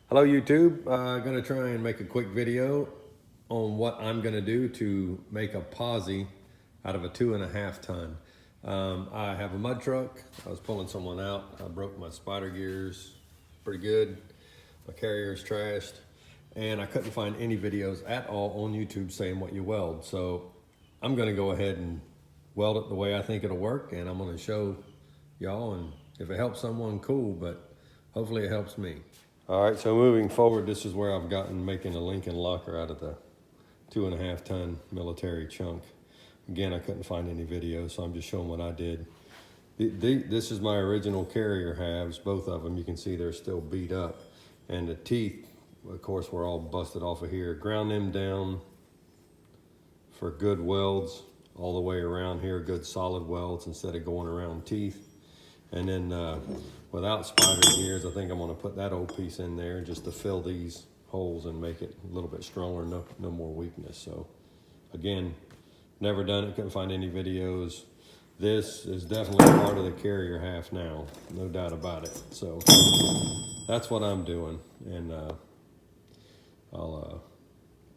Hello YouTube, gonna try and make a quick video on what I'm gonna do to make a posi out of a 2.5 ton. I have a mud truck. I was pulling someone out. I broke my spider gears pretty good. My carrier's trashed and I couldn't find any videos at all on YouTube saying what you weld. So I'm gonna go ahead and weld it the way I think it'll work, and I'm gonna show y'all, and if it helps someone, cool, but hopefully it helps me. All right, so moving forward, this is where I've gotten making a Lincoln locker out of the 2.5 ton military chunk. Again, I couldn't find any videos, so I'm just showing what I did. This is my original carrier halves, both of them. You can see they're still beat up. And the teeth, of course, were all busted off of here. Ground them down for good welds all the way around here, good solid welds instead of going around teeth. And then without spider gears, I think I'm gonna put that old piece in there just to fill these holes and make it a little bit stronger, no more weakness. So again, never done it, couldn't find any videos. This is definitely part of the carrier half now, no doubt about it. So that's what I'm doing, and I'll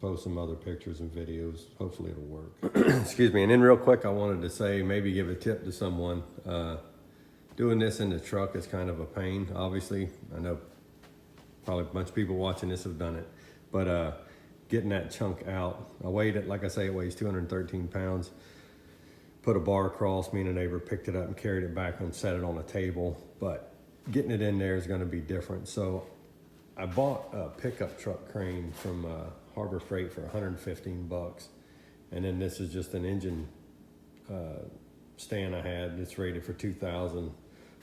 post some other pictures and videos. Hopefully it'll work. Excuse me, and then real quick, I wanted to say, maybe give a tip to someone. Doing this in the truck is kind of a pain, obviously. I know probably a bunch of people watching this have done it, but getting that chunk out, I weighed it, like I say, it weighs 213 pounds. Put a bar across, me and a neighbor picked it up and carried it back and set it on a table, but getting it in there is gonna be different. So I bought a pickup truck crane from Harbor Freight for 115 bucks. And then this is just an engine stand I had. It's rated for 2,000.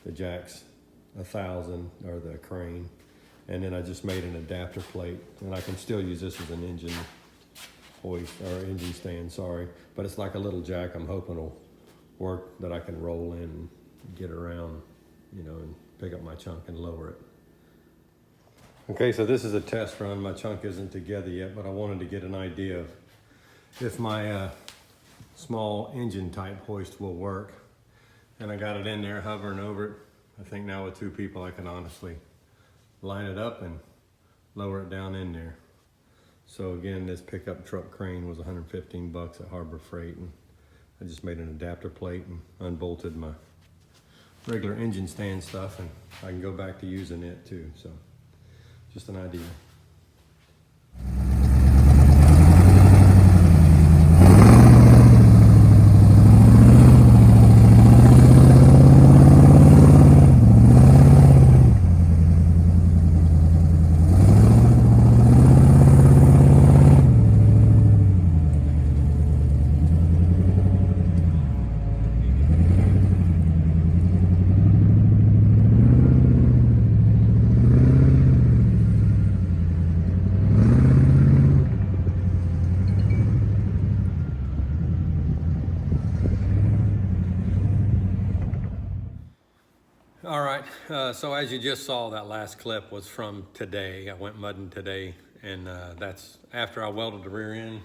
The jack's 1,000, or the crane. And then I just made an adapter plate, and I can still use this as an engine hoist, or engine stand, sorry. But it's like a little jack I'm hoping will work, that I can roll in and get around, you know, and pick up my chunk and lower it. Okay, so this is a test run. My chunk isn't together yet, but I wanted to get an idea of if my small engine type hoist will work. And I got it in there hovering over it. I think now with 2 people I can honestly line it up and lower it down in there. So again, this pickup truck crane was 115 bucks at Harbor Freight, and I just made an adapter plate and unbolted my regular engine stand stuff, and I can go back to using it too. So just an idea. All right, so as you just saw, that last clip was from today. I went mudding today, and that's after I welded the rear end,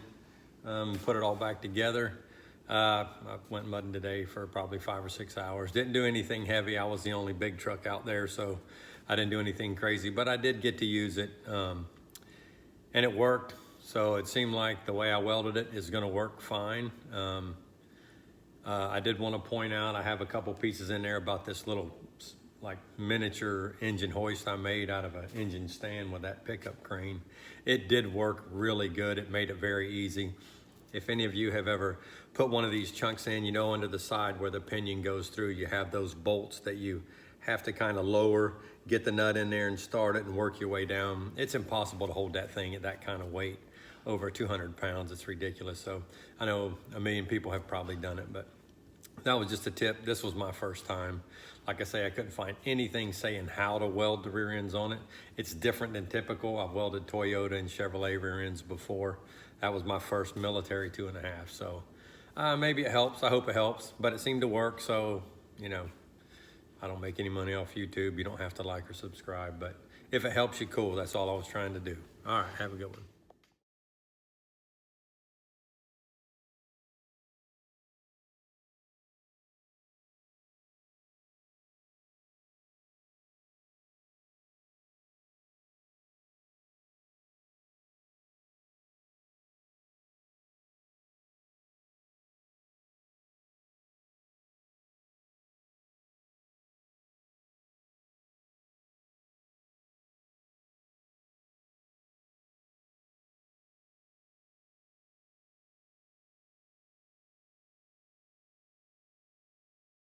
put it all back together. I went mudding today for probably 5 or 6 hours. Didn't do anything heavy. I was the only big truck out there, so I didn't do anything crazy, but I did get to use it, and it worked. So it seemed like the way I welded it is gonna work fine. I did want to point out, I have a couple pieces in there about this little like miniature engine hoist I made out of an engine stand with that pickup crane. It did work really good. It made it very easy. If any of you have ever put one of these chunks in, you know, into the side where the pinion goes through, you have those bolts that you have to kind of lower, get the nut in there and start it and work your way down. It's impossible to hold that thing at that kind of weight, over 200 pounds. It's ridiculous. So I know a million people have probably done it, but that was just a tip. This was my first time. Like I say, I couldn't find anything saying how to weld the rear ends on it. It's different than typical. I've welded Toyota and Chevrolet rear ends before. That was my first military 2.5. So maybe it helps. I hope it helps, but it seemed to work. So, you know, I don't make any money off YouTube. You don't have to like or subscribe, but if it helps you, cool. That's all I was trying to do. All right, have a good one.